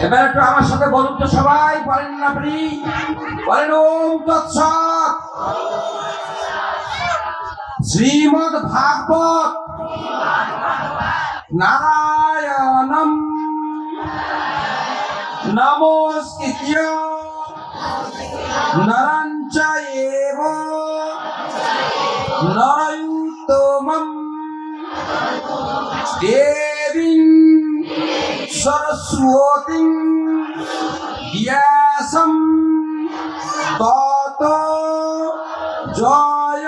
এবার একটু আমার সাথে বলুন তো সবাই, বলেন না প্রি, বলেন ওম তৎসৎ। শ্রীমদ ভাগবত নারায়ণম নমস্কৃত্য নরং চৈব নরোত্তমং দেবীং সরস্বতীং ব্যাসং ততো জয়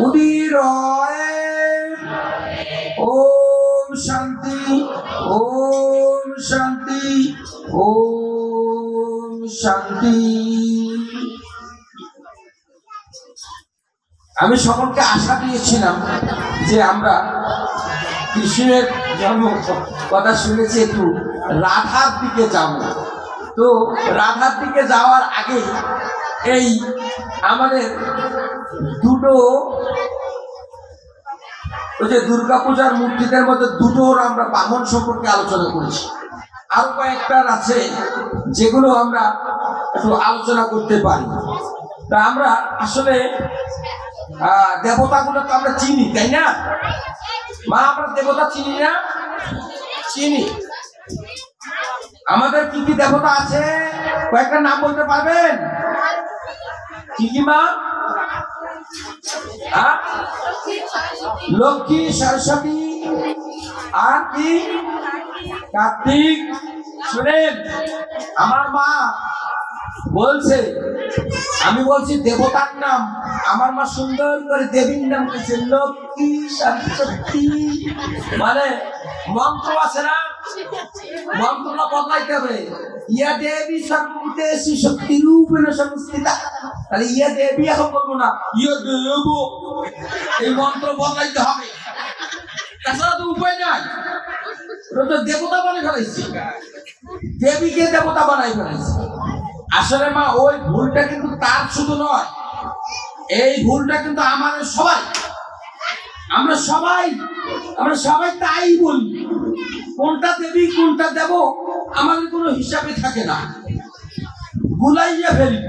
উদীরয়ে। ওম শান্তি, ওম শান্তি, ওম শান্তি। আমি সকলকে আশা দিয়েছিলাম যে আমরা কৃষ্ণের জন্ম কথা শুনেছি, একটু রাধার দিকে যাব। তো রাধার দিকে যাওয়ার আগে এই আমাদের দুটো ওই যে দুর্গাপূজার মূর্তিদের মধ্যে দুটোর আমরা বাহন সম্পর্কে আলোচনা করেছি। আরো কয়েকটার আছে যেগুলো আমরা একটু আলোচনা করতে পারি। তা আমরা আসলে দেবতাগুলো তো আমরা চিনি, তাই না মা? আমরা দেবতা চিনি না? চিনি। আমাদের কি কি দেবতা আছে কয়েকটা নাম বলতে পারবেন? কি কি মা? লক্ষ্মী, সরস্বতী, আর কি? কার্তিক। শুনেন, আমার মা বলছে, আমি বলছি দেবতার নাম, আমার মা সুন্দর করে দেবীর নাম দিয়েছে, লক্ষ্মী সরস্বতী। মানে মন্ত্র আছে না, মন্ত্রটা বদলাইতে হবে। ইয়া দেবী সর্বভূতেষু শক্তি রূপেণ সংস্থিতা। তাহলে ইয়া দেবী এখন বলবো না, ইয়া দেব। এই মন্ত্র বদলাইতে হবে, তাছাড়া তো উপায় নাই। তো দেবতা বানাই ফেলাইছি, দেবীকে দেবতা বানাই ফেলাইছি। আসলে মা ওই ভুলটা কিন্তু তার শুধু নয়, এই ভুলটা কিন্তু আমাদের সবাই, আমরা সবাই তাই বলি। কোনটা দেবী কোনটা দেব আমাদের কোনো হিসাবে থাকে না, গুলাইয়া ফেলি।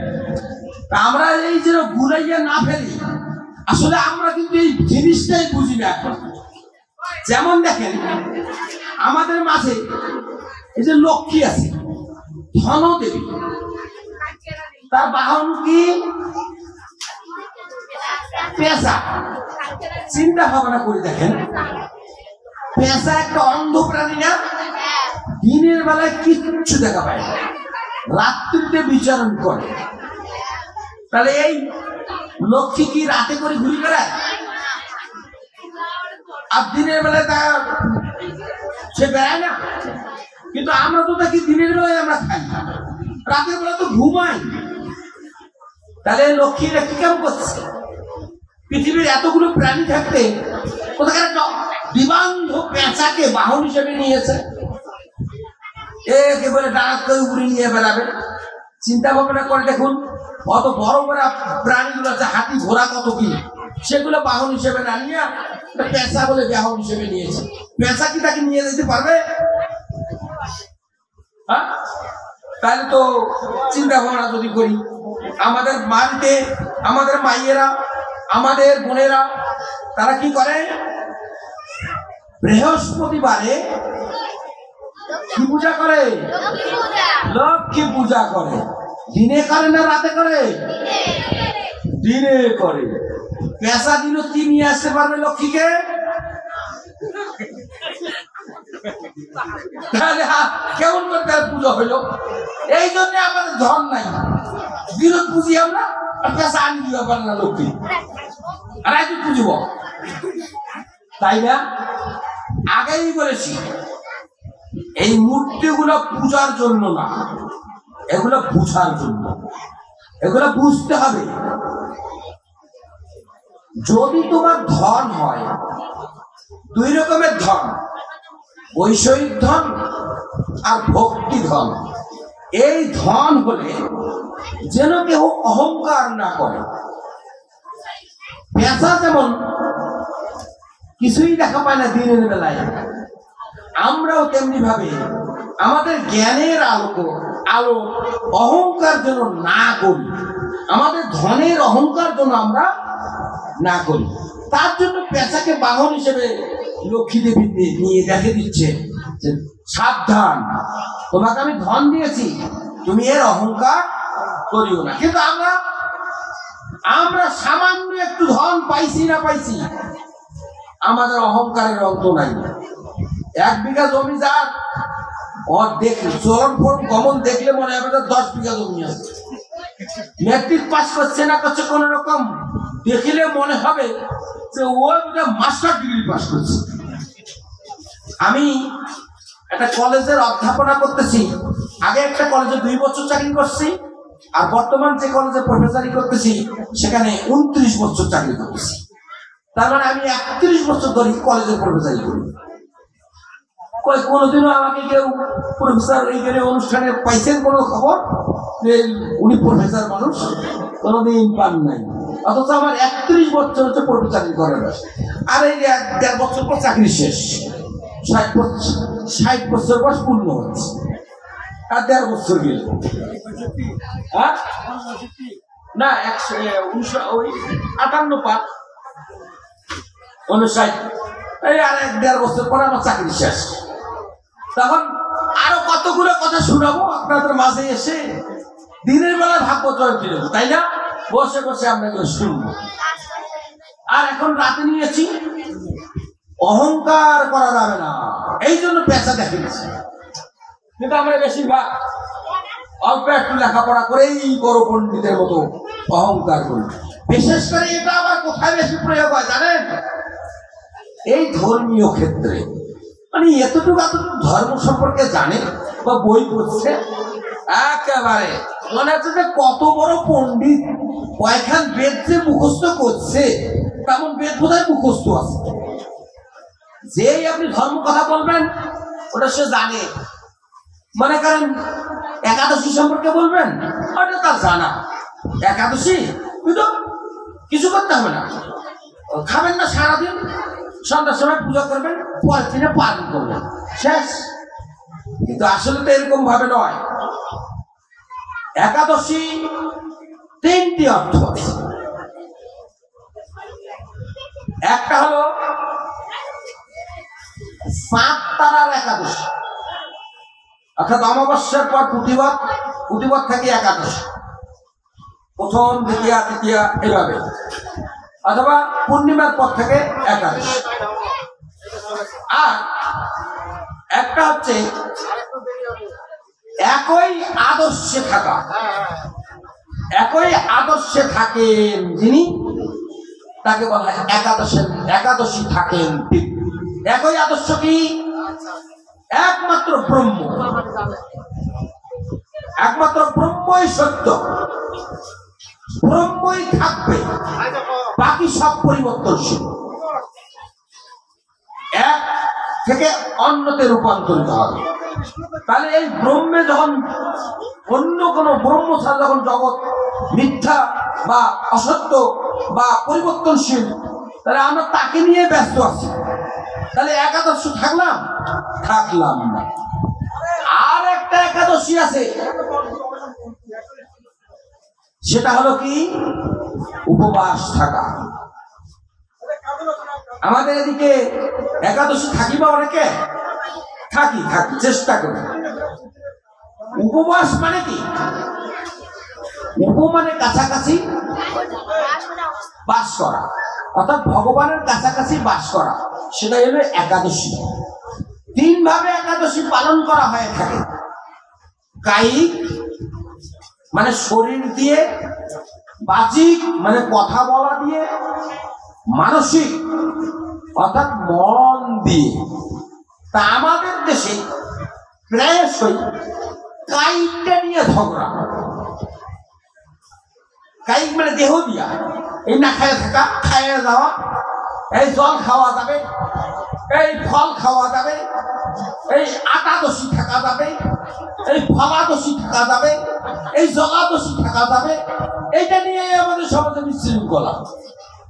আমরা এই যে গুলাইয়া না ফেলি, আসলে আমরা কিন্তু এই জিনিসটাই বুঝি না এখন। যেমন দেখেন, আমাদের মাঝে এই যে লক্ষ্মী আছে, ধন দেবী, তার বাহন কি? পেঁচা। চিন্তা ভাবনা করে দেখেন, পেঁচা একটা অন্ধ প্রাণী না? দিনের বেলায় কিচ্ছু দেখা পায় না, রাত্রিতে বিচরণ করে। তাহলে এই লক্ষ্মী কি রাতে করে ঘুরে বেড়ায়? আর দিনের বেলায় সে বেড়ায় না। কিন্তু আমরা তো দেখি দিনের বেলায় আমরা খাই, রাতের বেলা তো ঘুমাই। তাহলে লক্ষ্মীরা কি কাম করছে? পৃথিবীর এতগুলো প্রাণী থাকতে কোথাকার একটা বিবান্ধ পেঁচাকে বাহন হিসেবে নিয়েছে, একে বলে ডাকাত করে উড়ে নিয়ে বেড়াবে। চিন্তা ভাবনা করে দেখুন, অত বড় বড় প্রাণীগুলো আছে, হাতি ঘোড়া কত কি, সেগুলো বাহন হিসেবে না নিয়ে পেঁচা বলে বাহন হিসেবে নিয়েছে। পেঁচা কি তাকে নিয়ে যেতে পারবে? হ্যাঁ? তাহলে তো চিন্তা ভাবনা যদি করি, আমাদের বাড়িতে আমাদের মাইয়েরা, আমাদের বোনেরা, তারা কি করে? বৃহস্পতিবারে কি পূজা করে? লক্ষ্মী পূজা করে। দিনে করে না রাতে করে? দিনে করে। পেঁচা দিন কি নিয়ে আসতে পারবে লক্ষ্মীকে? তাহলে কেমন করে তার পুজো হইল? এই জন্য আমাদের ধন নাই, বিরোধ পুজি আমরা, আর পেঁচা আনি দিতে পারে না লক্ষ্মী, আর আজ পুজব, তাই না? আগেই বলেছি, এই মূর্তিগুলো পূজার জন্য না, এগুলো বুঝার জন্য। এগুলো বুঝতে হবে। যদি তোমার ধন হয়, দুই রকমের ধন, বৈষয়িক ধন আর ভক্তি ধন। এই ধন হলে যেন কেউ অহংকার না করে। পেঁচা যেমন কিছুই দেখা পায় না দিনের বেলায়, আমরাও তেমনি ভাবে আমাদের জ্ঞানের আলো অহংকার যেন না করি, আমাদের ধনের অহংকার যেন আমরা না করি। তার জন্য পেশাকে বাহন হিসেবে লক্ষ্মী দেবী নিয়ে দেখে দিচ্ছে যে সাবধান, তোমাকে আমি ধন দিয়েছি, তুমি এর অহংকার করিও না। কিন্তু আমরা সামান্য একটু ধন পাইছি না পাইছি, আমাদের অহংকারের অন্ত নাই। 1 বিঘা জমি যার দেখলে চলন ফরম গমন দেখলে মনে হবে 10 বিঘা জমি আছে। ম্যাট্রিক পাস করছে না করছে কোন রকম দেখলে মনে হবে যে ও মাস্টার ডিগ্রি পাস করছে। আমি একটা কলেজের অধ্যাপনা করতেছি, আগে একটা কলেজে 2 বছর চাকরি করছি, আর বর্তমান যে কলেজে প্রফেসরি করতেছি সেখানে 29 বছর চাকরি করতেছি। তার মানে আমি 31 বছর ধরে কলেজে প্রফেসরি করি। কোনোদিনও আমাকে কেউ প্রফেসর এইখানে অনুষ্ঠানে পাইছেন কোনো খবর যে উনি প্রফেসর মানুষ? কোনোদিন পান নাই। অথচ আমার 31 বছর হচ্ছে প্রফেসরি করার, আর এই 1.5 বছর পর চাকরি শেষ, 60 বছর বয়স পূর্ণ হচ্ছে, আর 1.5 বছর গেল। হ্যাঁ না 58 পার 59, এই আর 1.5 বছর পর আমার চাকরি শেষ। তখন আরো কতগুলো কথা শোনাবো আপনাদের মাঝে এসে, দিনের বেলা ভাগবত জয়ন্তী দেবো, তাই না? বসে বসে আপনাকে শুনবো। আর এখন রাতে নিয়েছি, অহংকার করা যাবে না, এই জন্য পেশা দেখিয়েছি। কিন্তু আমরা বেশিরভাগ অল্প একটু লেখাপড়া করেই বড় পণ্ডিতের মতো অহংকার করি। বিশেষ করে এটা আবার কোথায় বেশি প্রয়োগ হয় জানেন? এই ধর্মীয় ক্ষেত্রে। মানে এতটুকু ধর্ম সম্পর্কে জানে বা বই পড়ছে, একেবারে মনে হচ্ছে যে কত বড় পণ্ডিত, কয়েকখান বেদ যে মুখস্থ করছে, তেমন বেদ বোধহয় মুখস্থ আছে। যেই আপনি ধর্ম কথা বলবেন ওটা সে জানে। মনে করেন একাদশী সম্পর্কে বলবেন, ওটা তার জানা। একাদশী কিন্তু কিছু করতে হবে না, খাবেন না সারাদিন, সন্ধ্যার সময় পূজা করবেন, পরের দিনে পালন করবেন, শেষ। কিন্তু আসলে তো এরকম ভাবে নয়। একাদশী 3টি অর্থ আছে। একটা হলো 7 তারার একাদশী, অর্থাৎ অমাবস্যার পর প্রতিবাদ থাকে একাদশী, প্রথম দ্বিতীয়া তৃতীয়া এভাবে, অথবা পূর্ণিমার পর থেকে একাদশী। আর একটা হচ্ছে একই আদর্শে থাকা, একই আদর্শে থাকেন যিনি, তাকে বলা হয় একাদশী থাকেন। একই আদর্শ কি? একমাত্র ব্রহ্ম, একমাত্র ব্রহ্মই সত্য, ব্রহ্মই থাকবে, বাকি সব পরিবর্তনশীল। এক থেকে অন্যতে রূপান্তরিত হবে। তাহলে এই ব্রহ্মে যখন অন্য কোনো ব্রহ্ম ছাড়া যখন জগৎ মিথ্যা বা অসত্য বা পরিবর্তনশীল, তাহলে আমরা তাকে নিয়ে ব্যস্ত আছি। তাহলে একাদশী থাকলাম না। আর একটা একাদশী আছে, সেটা হলো কি? উপবাস থাকা। আমাদের এদিকে একাদশী থাকি বা অনেকে থাকি চেষ্টা করি। উপবাস মানে কি? মানে কাছাকাছি বাস করা, অর্থাৎ ভগবানের কাছাকাছি বাস করা, সেটাই হলো একাদশী। 3 ভাবে একাদশী পালন করা হয়ে থাকে। কায়িক মানে শরীর দিয়ে, বাচিক মানে কথা বলা দিয়ে, মানসিক অর্থাৎ মন দিয়ে। তা আমাদের দেশে প্রায়শই কায়িকটা নিয়ে ঝগড়া। কায়িক মানে দেহ দিয়া, এই না খায় থাকা, খাইয়ে যাওয়া, এই জল খাওয়া যাবে, এই ফল খাওয়া যাবে, এই আটাদশী থাকা যাবে, এই ফলাদশী থাকা যাবে, এই জলাদশী থাকা যাবে। এইটা নিয়ে আমাদের সমাজে বিশৃঙ্খলা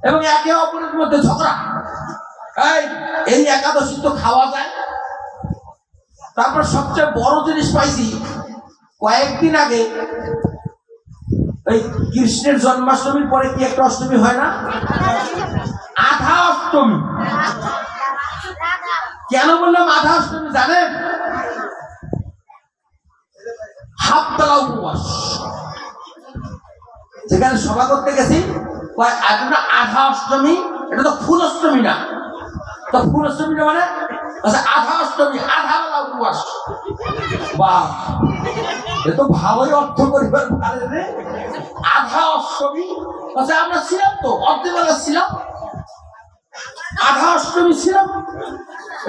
এবং একে অপরের মধ্যে ঝগড়া। এই একাদশী তো খাওয়া যায়, তারপর সবচেয়ে বড় জিনিস পাইছি, কয়েকদিন আগে ওই কৃষ্ণের জন্মাষ্টমীর পরে কি একটা অষ্টমী হয় না, আধা অষ্টমী। কেন বললাম আধা অষ্টমী জানেন? হাফ বেলা উপবাস। যেখানে সভা করতে গেছি আধা অষ্টমী, এটা তো ফুল অষ্টমী না। তো ফুল অষ্টমী না মানে আধা অষ্টমী, আধা বেলা উপবাস। বাহ, এ তো ভালোই অর্থ করিবার পারে রে। আধা অষ্টমী আমরা ছিলাম তো, অর্ধবেলা ছিলাম, আধা অষ্টমী ছিলাম,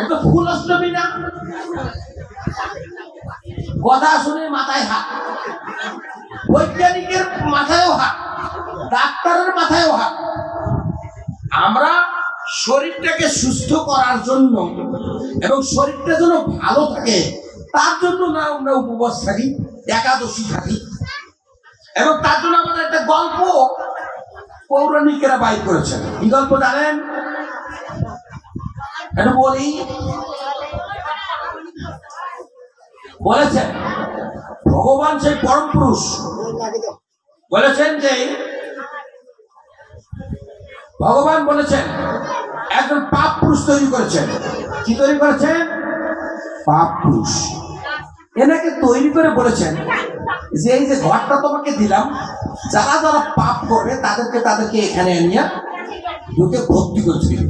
এটা ফুল অষ্টমী না। কথা শুনে মাথায় হাত, বৈজ্ঞানিকের মাথায়ও হাত, ডাক্তারের মাথায়ও হাত। আমরা শরীরটাকে সুস্থ করার জন্য এবং শরীরটা যেন ভালো থাকে তার জন্য না আমরা উপবাস থাকি, একাদশী থাকি। এবং তার জন্য আমাদের একটা গল্প পৌরাণিকেরা বাইর করেছেন। কি গল্প জানেন? এটা বলি, বলেছেন ভগবান সেই পরম পুরুষ বলেছেন যে, ভগবান বলেছেন একজন পাপ পুরুষ তৈরি করেছেন। কি তৈরি করেছেন? পাপ পুরুষ। এনাকে তৈরি করে বলেছেন যে এই যে ঘরটা তোমাকে দিলাম, যারা যারা পাপ করবে তাদেরকে এখানে নিয়ে ঢুকে ভর্তি করছিল।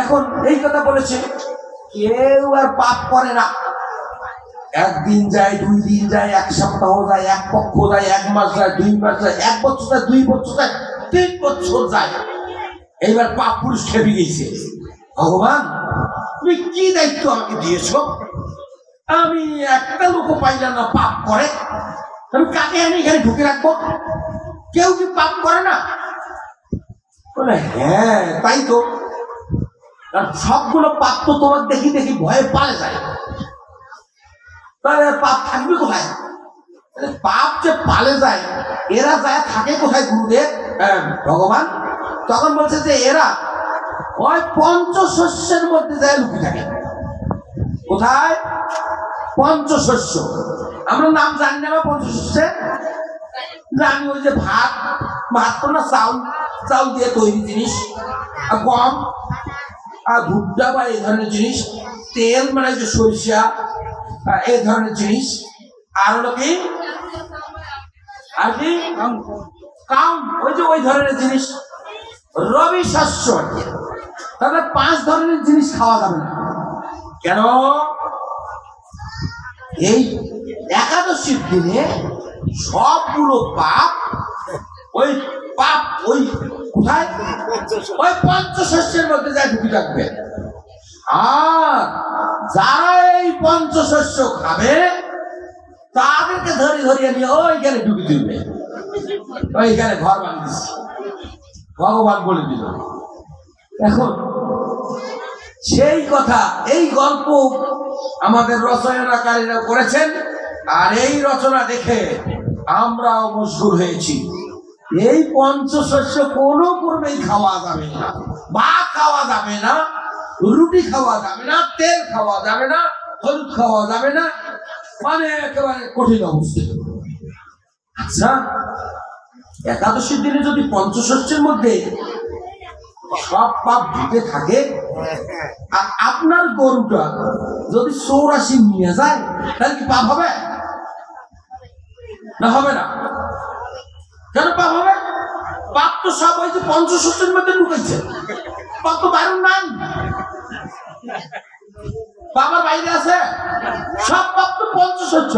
এখন এই কথা বলেছে, কেউ আর পাপ করে না। একদিন যায়, 2 দিন যায়, 1 সপ্তাহ যায়, 1 পক্ষ যায়, 1 মাস যায়, 2 মাস যায়, 1 বছর যায়, 2 বছর যায়, 3 বছর যায়। এইবার পাপ পুরুষ খেপে গেছে, ভগবান তুমি কি দায়িত্ব আমাকে দিয়েছো? আমি একটা লোক পাইলাম না পাপ করে, আমি কাকে আমি এখানে ঢুকে রাখবো? কেউ কি পাপ করে না? বলে হ্যাঁ তাই তো, সবগুলো পাপ তো তোমার দেখি দেখি ভয়ে পালে যায়, তাহলে পাপ থাকবে কোথায়? পাপ যে পালে যায়, এরা যায় থাকে কোথায় গুরুদেব? ভগবান তখন বলছে যে এরা ওই পঞ্চশস্যের মধ্যে যায় লুকিয়ে থাকে। কোথায়? পঞ্চশস্য। আমরা নাম জানি না পঞ্চশস্যের, জানি ওই যে ভাত, ভাত তো না চাউল দিয়ে তৈরি জিনিস, আর গম আর ভুট্টা বা এই ধরনের জিনিস, তেল মানে যে সরিষা এই ধরনের জিনিস, আর হলো কি আর কি কাম, ওই যে ওই ধরনের জিনিস, রবি শস্য। তাহলে 5 ধরনের জিনিস খাওয়া যাবে না। কেন? এই একাদশীর দিনে সবগুলো পাপ ওই কোথায়? ওই পঞ্চশস্যের মধ্যে যায় ঢুকে থাকবে। আর যারা এই পঞ্চশস্য খাবে তাদেরকে ধরিয়ে নিয়ে ওইখানে ঢুকে দিবে, ওইখানে ঘর বানিয়েছে ভগবান বলে দিল। এখন সেই কথা, এই গল্প আমাদের রচনাকারীরা করেছেন, আর এই রচনা দেখে আমরাও মশগুল হয়েছি। এই পঞ্চশস্য কোনো ক্রমেই খাওয়া যাবে না, ভাত খাওয়া যাবে না, রুটি খাওয়া যাবে না, তেল খাওয়া যাবে না, হলুদ খাওয়া যাবে না, মানে একেবারে কঠিন অবস্থা। আচ্ছা, একাদশীর দিনে যদি পঞ্চশস্যের মধ্যে সব পাপ ঢুকে থাকে, আর আপনার গরুটা যদি 84 নিয়ে যায়, তাহলে কি পাপ হবে? না হবে না? কেন পাপ হবে? পাপ তো সব ওই যে পঞ্চশস্যের মধ্যে ঢুকেছে, পাপ তো বাইরে নাই, বাবার বাইরে আছে। সব পাপ তো পঞ্চশস্য।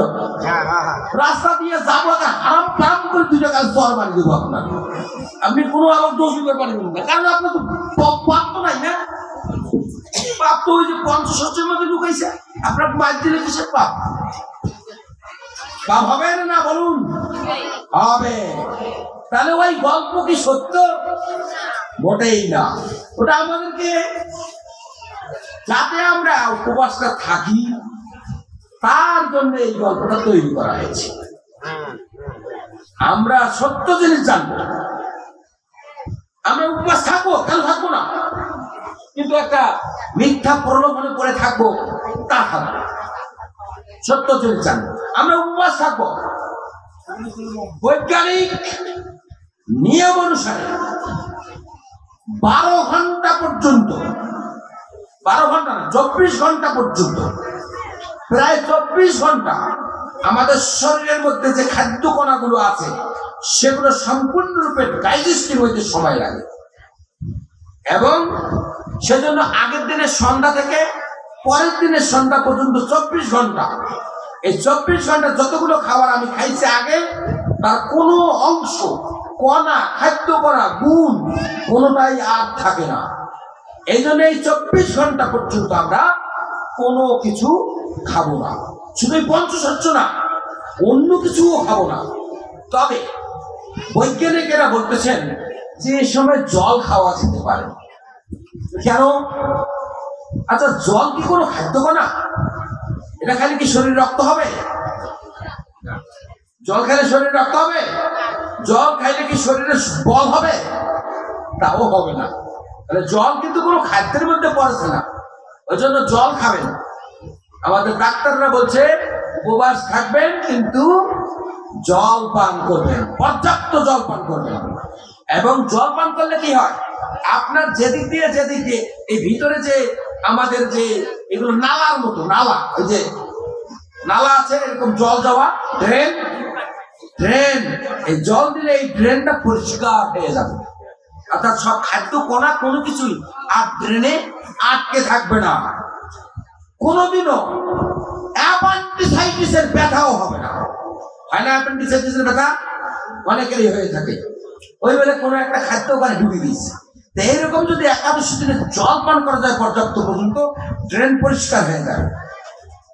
রাস্তা দিয়ে যাবো, হারাম পাপ করে 2 টাকা জ্বর মারি দেবো আপনার, আপনি কোনো আমার দোষ দিতে পারবেন না, কারণ আপনার তো পাপ তো নাই না। পাপ তো ওই যে পঞ্চশস্যের মধ্যে ঢুকাইছে, আপনার মার দিলে কিসের পাপ? পাপ হবে না? বলুন হবে। তাহলে ওই গল্প কি সত্য? মোটেই না। ওটা আমাদেরকে, যাতে আমরা উপবাসটা থাকি তার জন্য এই গল্পটা তৈরি করা হয়েছে। আমরা সত্য জিনিস জানবো, আমরা উপবাস থাকবো, কেন থাকবো না? কিন্তু একটা মিথ্যা প্রলোভনে পড়ে থাকবো তা থাকবো, সত্য যদি চান আমরা উপবাস থাকবো। বৈজ্ঞানিক নিয়ম অনুসারে 12 ঘন্টা পর্যন্ত, 12 ঘন্টা না 24 ঘন্টা পর্যন্ত, প্রায় 24 ঘন্টা আমাদের শরীরের মধ্যে যে খাদ্য কণাগুলো আছে সেগুলো সম্পূর্ণরূপে ডাইজেস্টিভ হইতে সময় লাগে। এবং সেজন্য আগের দিনের সন্ধ্যা থেকে পরের দিনের সন্ধ্যা পর্যন্ত 24 ঘন্টা, এই 24 ঘন্টা যতগুলো খাবার আমি খাইছি আগে তার কোনো অংশ, কণা, খাদ্য কণা, গুণ কোনোটাই আর থাকে না। এই জন্য এই 24 ঘন্টা পর্যন্ত আমরা কোনো কিছু খাবো না, শুধু পঞ্চশস্য না, অন্য কিছুও খাবো না। তবে বৈজ্ঞানিকেরা বলতেছেন যে এই সময় জল খাওয়া যেতে পারে। কেন? আচ্ছা, জল কি কোনো খাদ্য কণা? এটা খালি কি শরীর রক্ত হবে? জল খাইলে শরীর রক্ত হবে? জল খাইলে কি শরীরে বল হবে? তাও হবে না। তাহলে জল কিন্তু কোনো খাদ্যের মধ্যে পড়েছে না, ওই জন্য জল খাবেন। আমাদের ডাক্তাররা বলছে উপবাস থাকবেন কিন্তু জল পান করবেন, পর্যাপ্ত জল পান করবেন। এবং জল পান করলে কি হয়, আপনার যেদিক দিয়ে এই ভিতরে যে আমাদের যে এগুলো নালার মতো, নালা, ওই যে নালা আছে এরকম জল যাওয়া ড্রেন, এই জল দিলে এই ড্রেনটা পরিষ্কার হয়ে যাবে। অর্থাৎ সব খাদ্য কণা কোনো কিছুই আর ড্রেনে আটকে থাকবে না। কোনোদিনও অ্যাপেন্ডিসাইটিসের ব্যথাও হবে না। হয় না অ্যাপেন্ডিসাইটিসের ব্যথা? অনেকেরই হয়ে থাকে, ওই বেলা কোনো একটা খাদ্য ওখানে ঢুকে দিয়েছে। তো এইরকম যদি একাদশী দিনে জল পান করা যায় পর্যাপ্ত পর্যন্ত, ড্রেন পরিষ্কার হয়ে যাবে,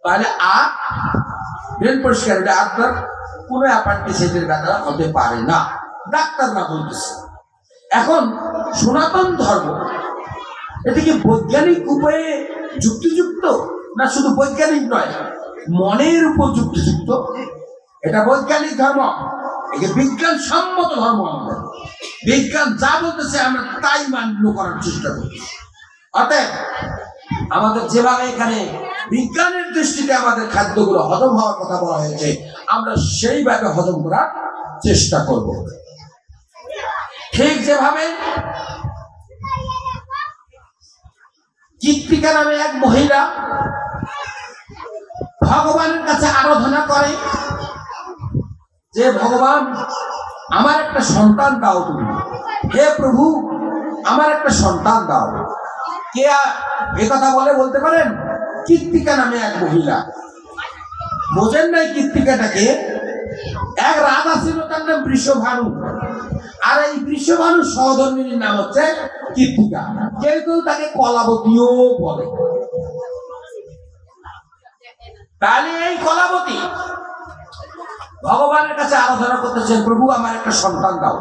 তাহলে আর ড্রেন পরিষ্কার হলে আপনার কোনো অ্যাপেন্ডিসাইটিসের ব্যথা হতে পারে না, ডাক্তার না বলতেছে। এখন সনাতন ধর্ম এটা কি বৈজ্ঞানিক উপায়ে যুক্তিযুক্ত? না শুধু বৈজ্ঞানিক নয়, মনের উপর যুক্তিযুক্ত। এটা বৈজ্ঞানিক ধর্ম, এটা বিজ্ঞান সম্মত ধর্ম। আমাদের বিজ্ঞান যা বলতেছে আমরা তাই মান্য করার চেষ্টা করছি। অতএব আমাদের যেভাবে এখানে বিজ্ঞানের দৃষ্টিতে আমাদের খাদ্যগুলো হজম হওয়ার কথা বলা হয়েছে, আমরা সেইভাবে হজম করার চেষ্টা করব। ঠিক যেভাবে কৃত্তিকা নামে এক মহিলা ভগবানের কাছে আরাধনা করে যে ভগবান আমার একটা সন্তান দাও, তুমি হে প্রভু আমার একটা সন্তান দাও। কে একথা বলতে পারেন? কৃত্তিকা নামে এক মহিলা। বোঝেন নাই কৃত্তিকাটাকে? এক রাজা ছিল, তার নাম বৃষভানু, আর এই বৃষভানু সহধর্মিনীর নাম হচ্ছে কৃত্তিকা। কেউ কেউ তাকে কলাবতীও বলে। তাহলে এই কলাবতী ভগবানের কাছে আরাধনা করতেছেন, প্রভু আমার একটা সন্তান দাও।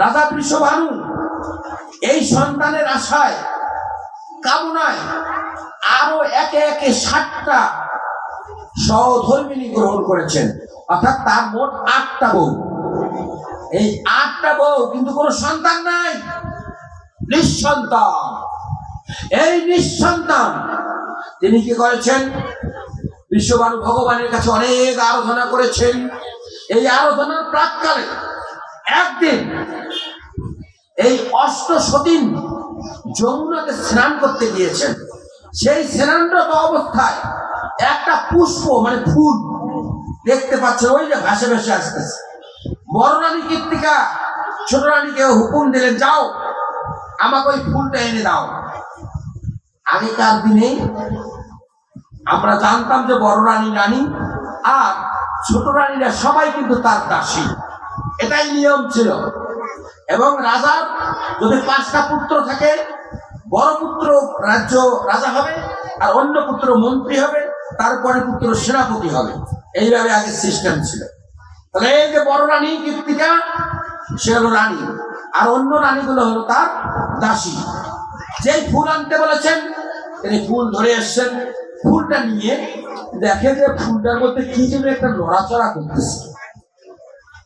রাজা বৃষভানু এই সন্তানের আশায়, কামনায় আরো একে একে 7টা সহধর্মিনী গ্রহণ করেছেন, অর্থাৎ তার মোট 8টা বউ। এই 8টা বউ কিন্তু কোনো সন্তান নাই, নিঃসন্তান। এই নিঃসন্তান তিনি কি করেছেন? বিশ্বভানু ভগবানের কাছে অনেক আরাধনা করেছেন। এই আরাধনার প্রাককালে একদিন এই অষ্টসতীন যমুনাতে স্নান করতে গিয়েছেন। সেই স্নানরত অবস্থায় একটা পুষ্প মানে ফুল দেখতে পাচ্ছেন, ওই যে ভাসে ভেসে আসতেছে। বড় রানী কৃত্তিকা ছোট রানীকে হুকুম দিলেন, যাও আমাকে ওই ফুলটা এনে দাও। আগেকার দিনে আমরা জানতাম যে বড় রানী রানী আর ছোট রানীরা সবাই কিন্তু তার দাসী, এটাই নিয়ম ছিল। এবং রাজার যদি 5টা পুত্র থাকে, বড় পুত্র রাজ্য রাজা হবে, আর অন্য পুত্র মন্ত্রী হবে, তারপরে পুত্র সেনাপতি হবে। এইভাবে আগে সিস্টেম ছিল। তাহলে এই যে বড় রানী কৃত্তিকা, সে হলো রানী, আর অন্য রানীগুলো হলো তার দাসী। যেই ফুল আনতে বলেছেন তিনি ফুল ধরে এসছেন। ফুলটা নিয়ে দেখে যে ফুলটার মধ্যে কি যেন একটা নড়াচড়া করতেছে।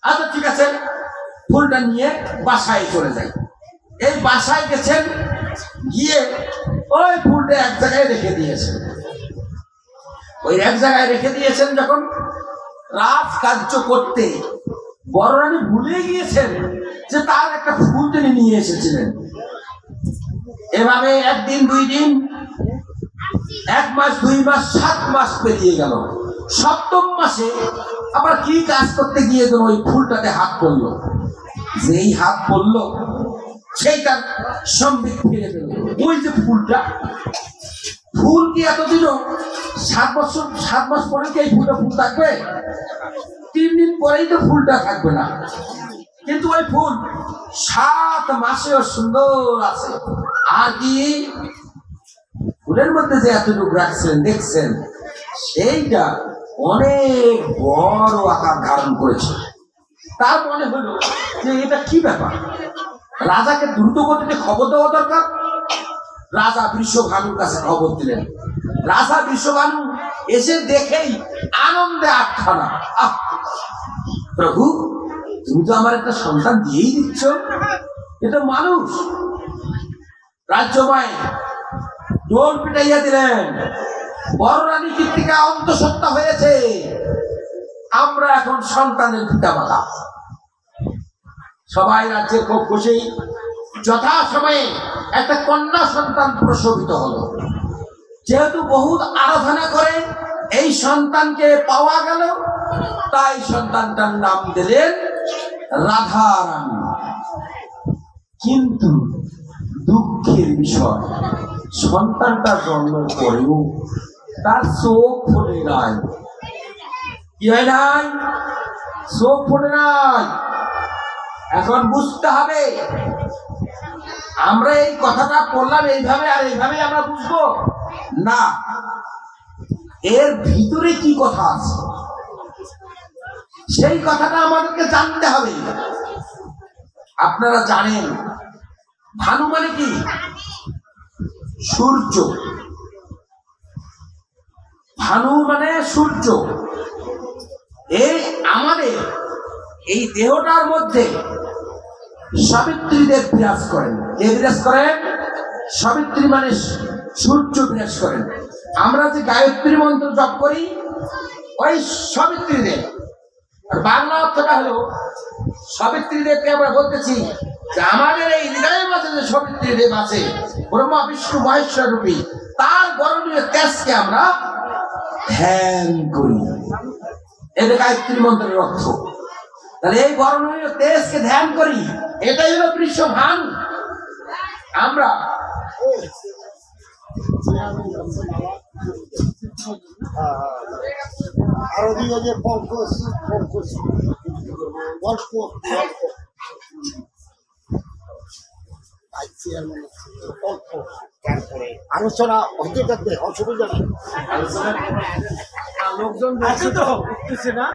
আচ্ছা ঠিক আছে, ফুলটা নিয়ে বাসায় চলে যায়। এই বাসায় গেছেন, গিয়ে ওই ফুলটা এক জায়গায় রেখে দিয়েছেন। ওই এক জায়গায় রেখে দিয়েছেন যখন রাজ কার্য করতে বড় রানী ভুলে গিয়েছেন যে তার একটা ফুল তিনি নিয়ে এসেছিলেন। এভাবে একদিন, 2 দিন, 1 মাস, 2 মাস, 7 মাস পেরিয়ে গেল। 7ম মাসে আবার কি কাজ করতে গিয়ে যেন ওই ফুলটাতে হাত পড়লো। যেই হাত পড়লো সেই তার সম্বিত ফিরে পেল। ওই যে ফুলটা, ফুল কি এতদিনও 7 মাস পরে কি এই ফুলটা ফুল থাকবে? 3 দিন পরেই তো ফুলটা থাকবে না। কিন্তু ওই ফুল 7 মাসেও সুন্দর আছে। আর কি ফুলের মধ্যে যে এতটুকু রাখছেন দেখছেন, সেইটা অনেক বড় আকার ধারণ করেছে। তার মনে হলো যে এটা কি ব্যাপার, রাজাকে দ্রুত গতিতে খবর দেওয়া দরকার। রাজা বৃষভানুর কাছে খবর দিলেন। রাজা বৃষভানু এসে দেখেই আনন্দে আটখানা। প্রভু, তুমি তো আমার একটা সন্তান দিয়েই দিচ্ছ, এটা মানুষ। রাজ্যময় ডোল পিটাইয়া দিলেন। বড় রানী কৃত্তিকা অন্তঃসত্ত্বা হয়েছে, আমরা এখন সন্তানের পিতামাতা। সবাই রাজ্যের খুব খুশি। যথা সময়ে একটা কন্যা সন্তান প্রসবিত হলো। যেহেতু বহুত আরাধনা করে এই সন্তানকে পাওয়া গেল, তাই সন্তানটার নাম দিলেন রাধা রানী। কিন্তু দুঃখের বিষয়, সন্তানটা জন্মের পরেও তার চোখ ফোটে নাই। কি হয় নাই? চোখ ফোটে নাই। এখন বুঝতে হবে, আমরা এই কথাটা বললাম এইভাবে আর এইভাবে আমরা বুঝবো না, এর ভিতরে কি কথা আছে সেই কথাটা আমাদেরকে জানতে হবে। আপনারা জানেন ভানু মানে কি? সূর্য। ভানু মানে সূর্য। এই আমাদের এই দেহটার মধ্যে সাবিত্রী দেব বিরাজ করেন। কে বিরাজ করেন? সাবিত্রী মানে সূর্য বিরাজ করেন। আমরা যে গায়ত্রী মন্ত্র জপ করি, ওই সাবিত্রী দেব। আর বাংলা অর্থটা হলো সাবিত্রী দেবকে আমরা বলতেছি যে আমাদের এই হৃদয়ের মাঝে যে সাবিত্রী দেব আছে, ব্রহ্মা বিষ্ণু মহেশ্বর রূপী, তার বরণীয় তেজকে আমরা ধ্যান করি। এটা গায়ত্রী মন্ত্রের অর্থ। তাহলে এই বরণীয় তেজকে ধ্যান করি, এটাই হলো বৃষভানু। আমরা আরো দিকে যে পঙ্কজ গল্প অল্প তারপরে আলোচনা হতে থাকবে, অসুবিধা নেই। লোকজন আছে তো, উঠতেছে না।